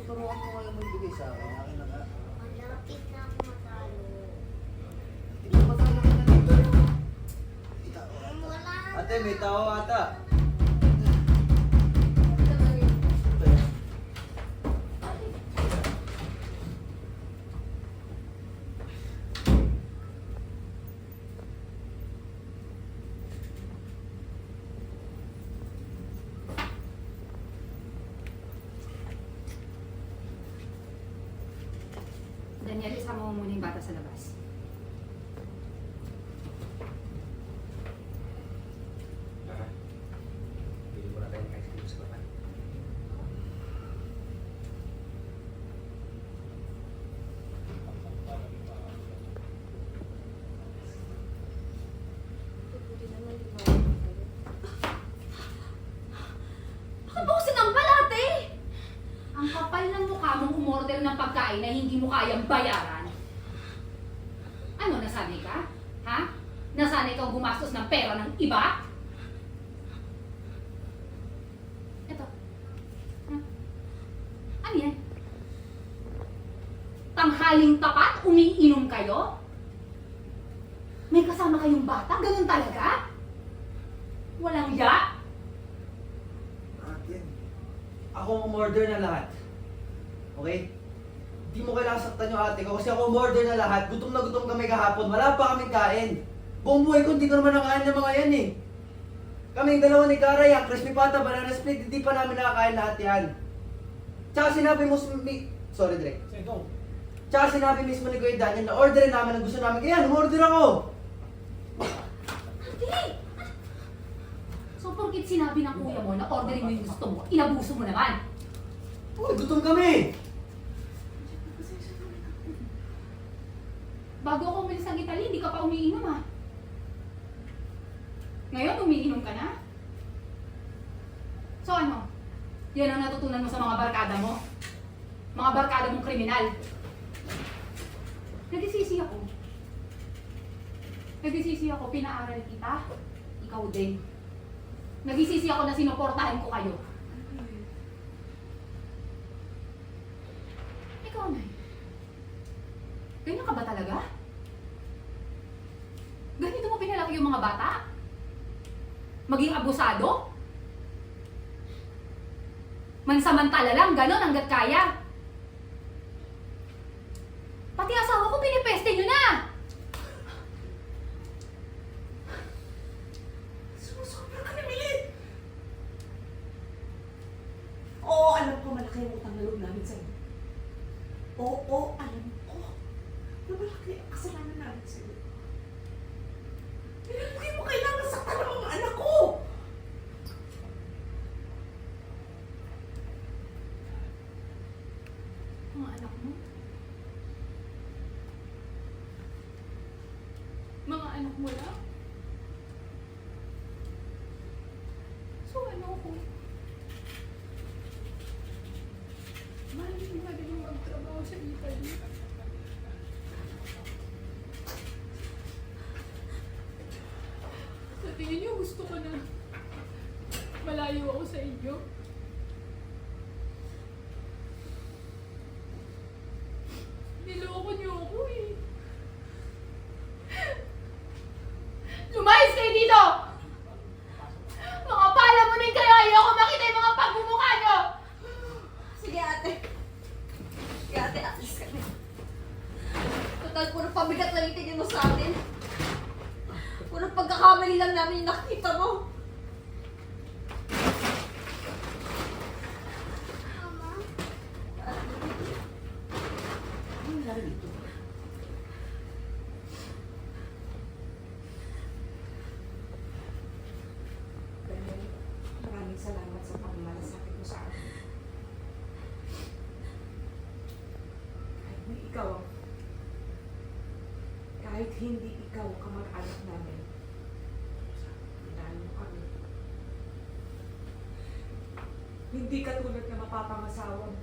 turuan mo kayo magbigay sa akin. Akin na nga. Malapit na ako matalo. Hindi mo matalo ka na dito. Wala. Ate, may tao ata. Daniel, isama mo muna yung bata sa labas. Bili mo na tayo ng ice cream sa baba. Bakit mo ko sinampal, ate? Ang kapal ng mukha mong umorder ng pagkain na hindi mo kayang bayaran. Ano, nasanay ka? Ha? Nasanay kang gumastos ng pera ng iba? Ito. Ano yan? Tanghaling tapat? Umiinom kayo? May kasama kayong bata? Ganun talaga? Walang ya? Ate, ako ang umorder na lahat. Okay? Di mo kailangan saktan yung ate ko kasi ako umorder na lahat. Gutom na gutom kami kahapon. Wala pa kaming kain. Buong buhay ko, hindi ko naman nakain ng mga yan eh. Kaming dalawa ni Kara, yung crispy pata, banana split, hindi pa namin nakakain lahat yan. Tsaka sinabi mo, sorry Drake. Sige, go. Tsaka sinabi mismo ni Kuya Daniel na orderin namin ang gusto namin. Kaya umorder ako. Ate! So, porkit sinabi ng kuya mo na orderin mo yung gusto mo, inabuso mo naman. Uy, gutom kami. Bago ako umalis ng Italy, hindi ka pa umiinom ha. Ngayon, umiinom ka na? So ano? Yan ang natutunan mo sa mga barkada mo? Mga barkada mong kriminal. Nagsisisi ako. Nagsisisi ako, pinaaral kita. Ikaw din. Nagsisisi ako na sinuportahan ko kayo. Ikaw na. Ganyan ka ba talaga? Ganito mo pinalaki yung mga bata? Maging abusado? Mansamantala lang, ganon hanggat kaya. Pati asawa ko pinipeste nyo na! Sumusobra ka na, Milit! Oo, alam ko malaki yung utang na loob namin sa'yo. Oo, alam ko na malaki ang kasalanan namin sa'yo. Pero hindi mo kailangan saktan ang mga anak ko! Mga anak mo? Mga anak mo lang? So ano ko? Mahalin mo din yung magtrabaho sa Italy. Sa tingin niyo gusto ko na malayo ako sa inyo? Niloko niyo ako eh. Lumayas kayo dito! Mga pala mo din kayo! Ayoko makita yung mga pagmumukha niyo! Sige, ate. Sige, ate, alis ka na. Total, puro pabigat lang yung tingin mo sa amin. Puro pagkakamali lang namin yung nakita mo. Mama, Ano nangyari dito? Daniel, maraming salamat sa pagmalasakit mo sa akin. Kahit hindi ikaw, kahit hindi ikaw ang kamag-anak namin, inaano mo kami. Hindi katulad na mapapangasawa mo.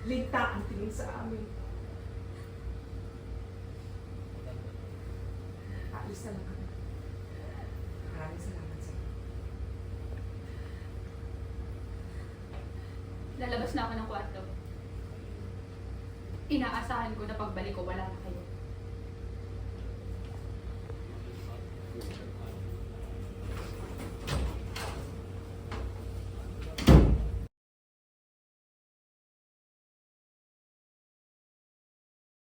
Linta ang tingin sa amin. Alis na lang kami. Maraming salamat sa iyo. Lalabas Lalabas na ako ng kwarto. Inaasahan ko na pagbalik ko, wala na kayo.